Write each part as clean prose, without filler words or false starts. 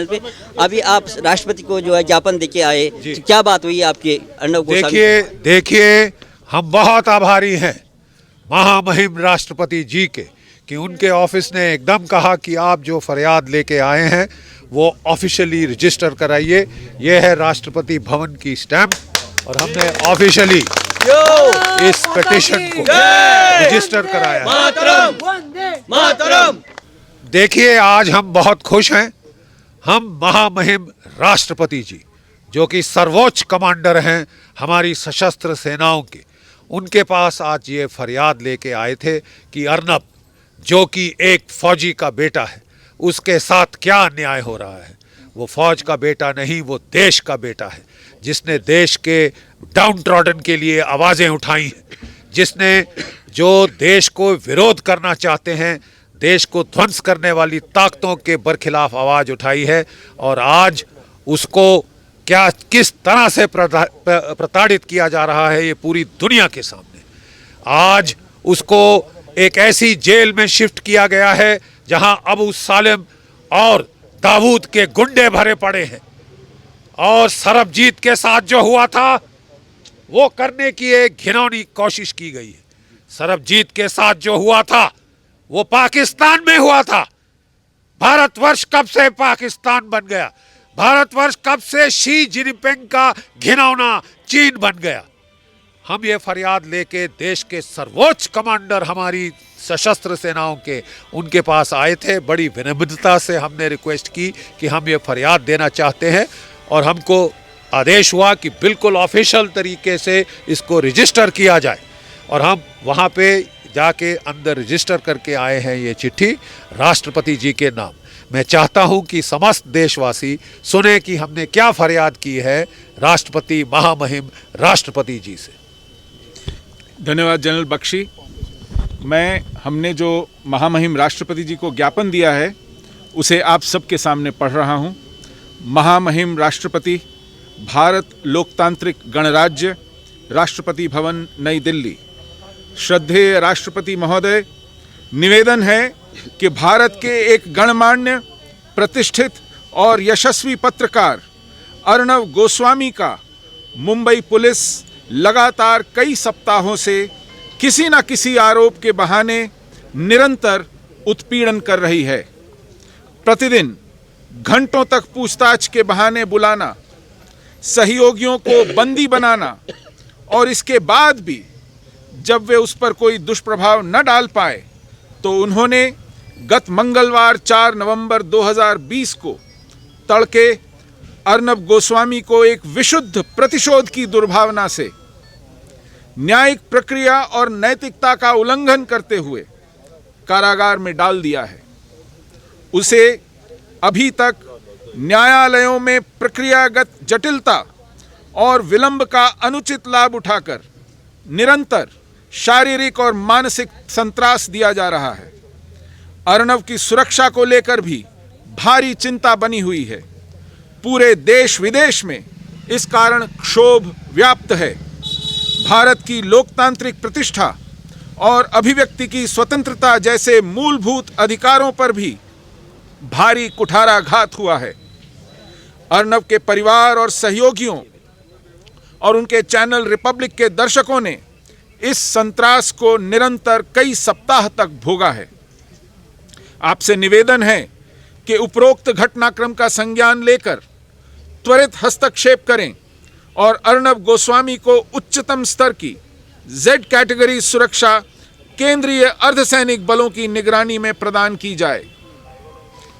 Channel पे। अभी आप राष्ट्रपति को जो है ज्ञापन देके आए, तो क्या बात हुई आपके अर्नब गोस्वामी? देखिए हम बहुत आभारी हैं महामहिम राष्ट्रपति जी के कि उनके ऑफिस ने एकदम कहा कि आप जो फरियाद लेके आए हैं वो ऑफिशियली रजिस्टर कराइए। ये है राष्ट्रपति भवन की स्टैम्प और हमने ऑफिशियली इस पिटीशन को रजिस्टर कराया। मातरम। देखिए आज हम बहुत खुश हैं। हम महामहिम राष्ट्रपति जी जो कि सर्वोच्च कमांडर हैं हमारी सशस्त्र सेनाओं के, उनके पास आज ये फरियाद लेके आए थे कि अर्नब जो कि एक फौजी का बेटा है उसके साथ क्या अन्याय हो रहा है। वो फौज का बेटा नहीं, वो देश का बेटा है जिसने देश के डाउन ट्रॉडन के लिए आवाज़ें उठाई हैं, जिसने जो देश को विरोध करना चाहते हैं, देश को ध्वंस करने वाली ताकतों के बरखिलाफ आवाज़ उठाई है। और आज उसको क्या किस तरह से प्रताड़ित किया जा रहा है ये पूरी दुनिया के सामने। आज उसको एक ऐसी जेल में शिफ्ट किया गया है जहां अबू सालिम और दाऊद के गुंडे भरे पड़े हैं। और सरबजीत के साथ जो हुआ था वो करने की एक घिनौनी कोशिश की गई है। सरबजीत के साथ जो हुआ था वो पाकिस्तान में हुआ था। भारतवर्ष कब से पाकिस्तान बन गया? भारतवर्ष कब से शी जिनपिंग का घिनौना चीन बन गया? हम ये फरियाद लेके देश के सर्वोच्च कमांडर हमारी सशस्त्र सेनाओं के उनके पास आए थे। बड़ी विनम्रता से हमने रिक्वेस्ट की कि हम ये फरियाद देना चाहते हैं और हमको आदेश हुआ कि बिल्कुल ऑफिशियल तरीके से इसको रजिस्टर किया जाए। और हम वहाँ पे जाके अंदर रजिस्टर करके आए हैं ये चिट्ठी राष्ट्रपति जी के नाम। मैं चाहता हूं कि समस्त देशवासी सुने कि हमने क्या फरियाद की है राष्ट्रपति महामहिम राष्ट्रपति जी से। धन्यवाद जनरल बख्शी। हमने जो महामहिम राष्ट्रपति जी को ज्ञापन दिया है उसे आप सबके सामने पढ़ रहा हूं। महामहिम राष्ट्रपति, भारत लोकतांत्रिक गणराज्य, राष्ट्रपति भवन, नई दिल्ली। श्रद्धेय राष्ट्रपति महोदय, निवेदन है कि भारत के एक गणमान्य, प्रतिष्ठित और यशस्वी पत्रकार अर्नब गोस्वामी का मुंबई पुलिस लगातार कई सप्ताहों से किसी न किसी आरोप के बहाने निरंतर उत्पीड़न कर रही है। प्रतिदिन घंटों तक पूछताछ के बहाने बुलाना, सहयोगियों को बंदी बनाना और इसके बाद भी जब वे उस पर कोई दुष्प्रभाव न डाल पाए तो उन्होंने गत मंगलवार 4 नवंबर 2020 को तड़के अर्नब गोस्वामी को एक विशुद्ध प्रतिशोध की दुर्भावना से न्यायिक प्रक्रिया और नैतिकता का उल्लंघन करते हुए कारागार में डाल दिया है। उसे अभी तक न्यायालयों में प्रक्रियागत जटिलता और विलंब का अनुचित लाभ उठाकर निरंतर शारीरिक और मानसिक संत्रास दिया जा रहा है। अर्नब की सुरक्षा को लेकर भी भारी चिंता बनी हुई है। पूरे देश विदेश में इस कारण क्षोभ व्याप्त है। भारत की लोकतांत्रिक प्रतिष्ठा और अभिव्यक्ति की स्वतंत्रता जैसे मूलभूत अधिकारों पर भी भारी कुठाराघात हुआ है। अर्नब के परिवार और सहयोगियों और उनके चैनल रिपब्लिक के दर्शकों ने इस संत्रास को निरंतर कई सप्ताह तक भोगा है। आपसे निवेदन है कि उपरोक्त घटनाक्रम का संज्ञान लेकर त्वरित हस्तक्षेप करें और अर्नब गोस्वामी को उच्चतम स्तर की Z कैटेगरी सुरक्षा केंद्रीय अर्धसैनिक बलों की निगरानी में प्रदान की जाए।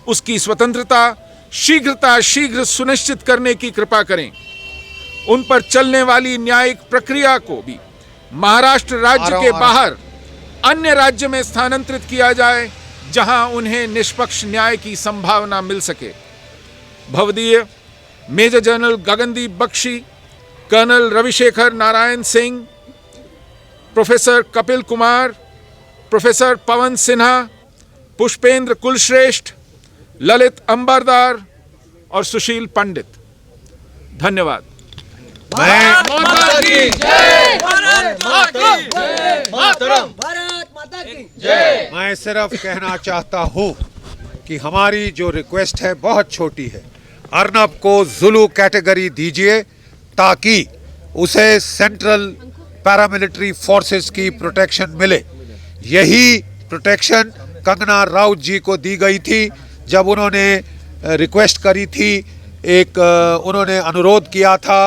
उसकी स्वतंत्रता शीघ्र सुनिश्चित करने की कृपा करें। उन पर चलने वाली न्यायिक प्रक्रिया को भी महाराष्ट्र राज्य के बाहर अन्य राज्य में स्थानांतरित किया जाए जहां उन्हें निष्पक्ष न्याय की संभावना मिल सके। भवदीय major general Gagandeep Bakshi, colonel Ravishekhar Narayan Singh, professor Kapil Kumar, professor Pawan Sinha, Pushpendra Kulshreshtha, Lalit Ambardar और सुशील पंडित। धन्यवाद। मैं सिर्फ कहना चाहता हूं कि हमारी जो रिक्वेस्ट है बहुत छोटी है, अर्नब को जुलू कैटेगरी दीजिए ताकि उसे सेंट्रल पैरामिलिट्री फोर्सेस की प्रोटेक्शन मिले। यही प्रोटेक्शन कंगना राउत जी को दी गई थी जब उन्होंने रिक्वेस्ट करी थी, उन्होंने अनुरोध किया था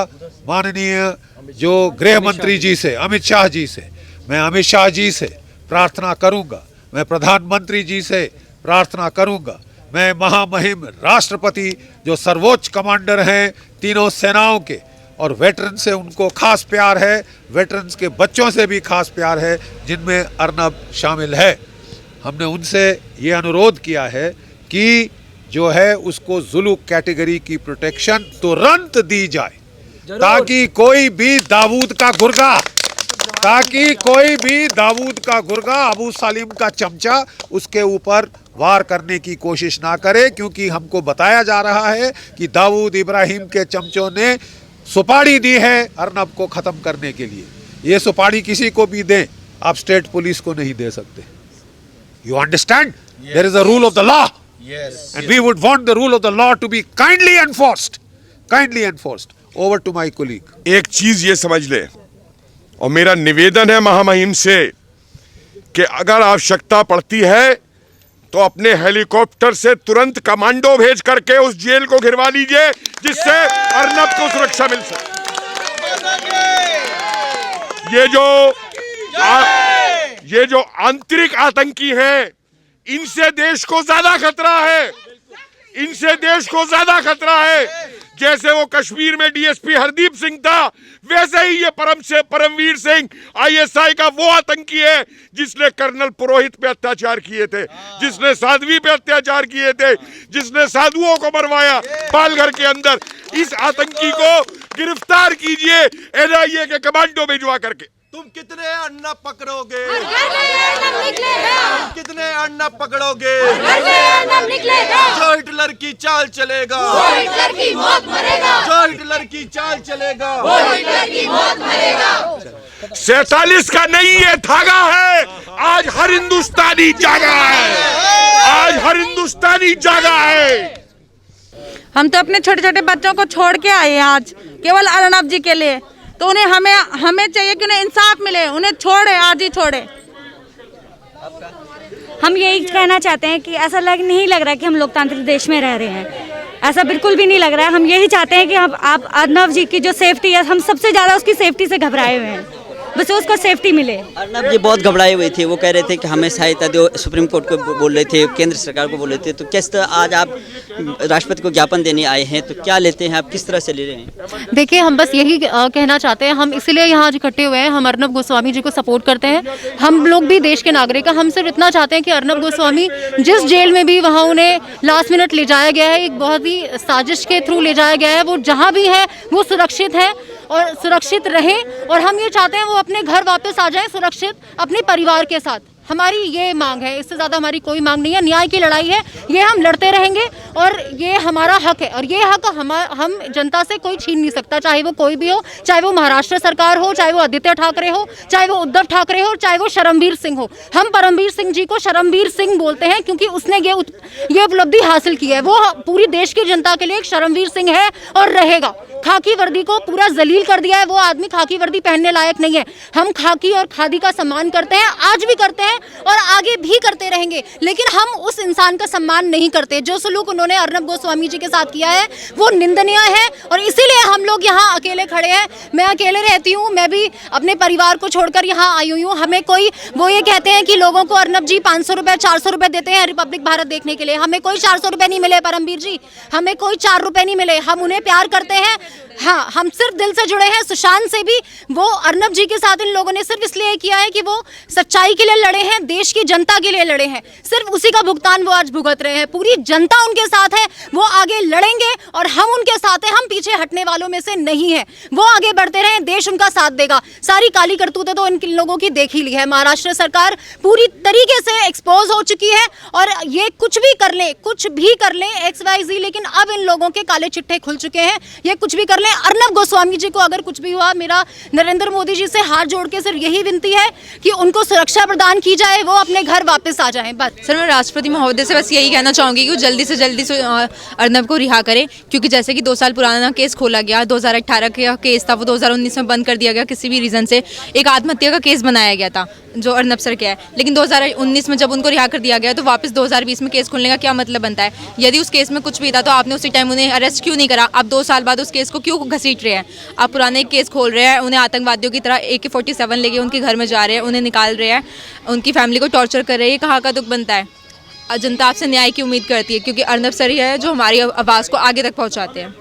माननीय जो गृह मंत्री जी से, अमित शाह जी से। मैं अमित शाह जी से प्रार्थना करूंगा, मैं प्रधानमंत्री जी से प्रार्थना करूंगा, मैं महामहिम राष्ट्रपति जो सर्वोच्च कमांडर हैं तीनों सेनाओं के, और वेटरन से उनको खास प्यार है, वेटरन्स के बच्चों से भी खास प्यार है जिनमें अर्नब शामिल है। हमने उनसे ये अनुरोध किया है कि जो है उसको जुलू कैटेगरी की प्रोटेक्शन तुरंत दी जाए ताकि कोई भी दाऊद का गुर्गा अबू सालिम का चमचा उसके ऊपर वार करने की कोशिश ना करे, क्योंकि हमको बताया जा रहा है कि दाऊद इब्राहिम के चमचों ने सुपारी दी है अर्नब को खत्म करने के लिए। ये सुपारी किसी को भी दें, आप स्टेट पुलिस को नहीं दे सकते। You understand? There is a rule of the law and we would want the rule of the law to be kindly enforced. Over to my colleague. एक चीज ये समझ ले, और मेरा निवेदन है महामहिम से कि अगर आवश्यकता पड़ती है तो अपने हेलीकॉप्टर से तुरंत कमांडो भेज करके उस जेल को घिरवा लीजिए जिससे अर्नब को सुरक्षा मिल सके। ये जो आंतरिक आतंकी हैं, इनसे देश को ज्यादा खतरा है। जैसे वो कश्मीर में डीएसपी हरदीप सिंह था, वैसे ही ये परमवीर सिंह आईएसआई का वो आतंकी है जिसने कर्नल पुरोहित पे अत्याचार किए थे, जिसने साध्वी पे अत्याचार किए थे, जिसने साधुओं को मरवाया पालघर के अंदर। इस आतंकी को गिरफ्तार कीजिए एनआईए के कमांडो भिजवा करके। तुम कितने अर्नब पकड़ोगे? कितने अर्नब पकड़ोगे? जो हिटलर की चाल चलेगा, वो हिटलर की मौत मरेगा। जो हिटलर की चाल चलेगा, वो हिटलर की मौत मरेगा। 47 का नहीं ये धागा है, आज हर हिंदुस्तानी जागा है। हम तो अपने छोटे छोटे बच्चों को छोड़ के आए हैं आज केवल अर्नब जी के लिए, तो उन्हें हमें चाहिए कि उन्हें इंसाफ मिले, उन्हें छोड़े, आज ही छोड़े। हम यही कहना चाहते हैं कि ऐसा नहीं लग रहा है कि हम लोकतांत्रिक देश में रह रहे हैं, ऐसा बिल्कुल भी नहीं लग रहा है। हम यही चाहते हैं कि आप अर्नब जी की जो सेफ्टी है, हम सबसे ज़्यादा उसकी सेफ्टी से घबराए हुए हैं, बस उसको सेफ्टी मिले। अर्नब जी बहुत घबराए हुए थे, वो कह रहे थे कि हमें सहायता दो, सुप्रीम कोर्ट को बोल रहे थे, केंद्र सरकार को बोल रहे थे। तो किस तरह आज आप राष्ट्रपति को ज्ञापन देने आए हैं, तो क्या लेते हैं आप, किस तरह से ले रहे हैं? देखिए, हम बस यही कहना चाहते हैं, हम इसलिए यहाँ आज इकट्ठे हुए हैं, हम अर्नब गोस्वामी जी को सपोर्ट करते हैं। हम लोग भी देश के नागरिक हैं, हम सिर्फ इतना चाहते हैं कि अर्नब गोस्वामी जिस जेल में भी वहाँ उन्हें लास्ट मिनट ले जाया गया है, एक बहुत ही साजिश के थ्रू ले जाया गया है, वो जहाँ भी है वो सुरक्षित है और सुरक्षित रहें। और हम ये चाहते हैं वो अपने घर वापस आ जाएं सुरक्षित अपने परिवार के साथ। हमारी ये मांग है, इससे ज़्यादा हमारी कोई मांग नहीं है। न्याय की लड़ाई है, ये हम लड़ते रहेंगे और ये हमारा हक है, और ये हक हम जनता से कोई छीन नहीं सकता, चाहे वो कोई भी हो, चाहे वो महाराष्ट्र सरकार हो, चाहे वो आदित्य ठाकरे हो, चाहे वो उद्धव ठाकरे हो, चाहे वो शर्मवीर सिंह हो। हम परमवीर सिंह जी को शर्मवीर सिंह बोलते हैं क्योंकि उसने ये उपलब्धि हासिल की है। वो पूरी देश की जनता के लिए एक शर्मवीर सिंह है और रहेगा। खाकी वर्दी को पूरा जलील कर दिया है, वो आदमी खाकी वर्दी पहनने लायक नहीं है। हम खाकी और खादी का सम्मान करते हैं, आज भी करते हैं और आगे भी करते रहेंगे, लेकिन हम उस इंसान का सम्मान नहीं करते। जो सलूक उन्होंने अर्नब गोस्वामी जी के साथ किया है वो निंदनीय है, और इसीलिए हम लोग यहाँ अकेले खड़े हैं। मैं अकेले रहती हूँ, मैं भी अपने परिवार को छोड़कर यहाँ आई हुई हूँ। हमें कोई वो ये कहते हैं कि लोगों को अर्नब जी 500 रुपये 400 रुपये देते हैं रिपब्लिक भारत देखने के लिए। हमें कोई 400 रुपये नहीं मिले परमवीर जी, हमें कोई 4 रुपये नहीं मिले। हम उन्हें प्यार करते हैं, हाँ, हम सिर्फ दिल से जुड़े हैं। सुशांत से भी वो अर्नब जी के साथ इन लोगों ने सिर्फ इसलिए किया है कि वो सच्चाई के लिए लड़े हैं, देश की जनता के लिए लड़े हैं, सिर्फ उसी का भुगतान वो आज भुगत रहे हैं। पूरी जनता उनके साथ है, वो आगे लड़ेंगे और हम उनके साथ हैं, हम पीछे हटने वालों में से नहीं है। वो आगे बढ़ते रहे, देश उनका साथ देगा। सारी काली करतूतें तो इन लोगों की देख ही ली है। महाराष्ट्र सरकार पूरी तरीके से एक्सपोज हो चुकी है, और ये कुछ भी कर लें XYZ, लेकिन अब इन लोगों के काले चिट्ठे खुल चुके हैं। ये कुछ भी भी कर लें। अर्नब गोस्वामी जी को अगर कुछ भी हुआ, मेरा नरेंद्र मोदी जी से हाथ जोड़ के सिर्फ यही विनती है कि उनको सुरक्षा प्रदान की जाए, वो अपने घर वापस आ जाएं। बस सर, मैं राष्ट्रपति महोदय से बस यही कहना चाहूँगी कि वो जल्दी से अर्नब को रिहा करें, क्योंकि जैसे कि 2 साल पुराना केस खोला गया, 2018 का केस था, वो 2019 में बंद कर दिया गया किसी भी रीज़न से। एक आत्महत्या का केस बनाया गया था जो अर्नब सर के है, लेकिन 2019 में जब उनको रिहा कर दिया गया तो वापस 2020 में केस खोलने का क्या मतलब बनता है? यदि उस केस में कुछ भी था तो आपने उसी टाइम उन्हें अरेस्ट क्यों नहीं करा? आप 2 साल बाद उस केस को क्यों घसीट रहे हैं? आप पुराने केस खोल रहे हैं, उन्हें आतंकवादियों की तरह AK-47 लेके उनके घर में जा रहे हैं, उन्हें निकाल रहे हैं, उनकी फैमिली को टॉर्चर कर रहे हैं। ये कहाँ का दुख बनता है? जनता आपसे न्याय की उम्मीद करती है, क्योंकि अर्नब सर ही है जो हमारी आवाज़ को आगे तक पहुँचाते हैं।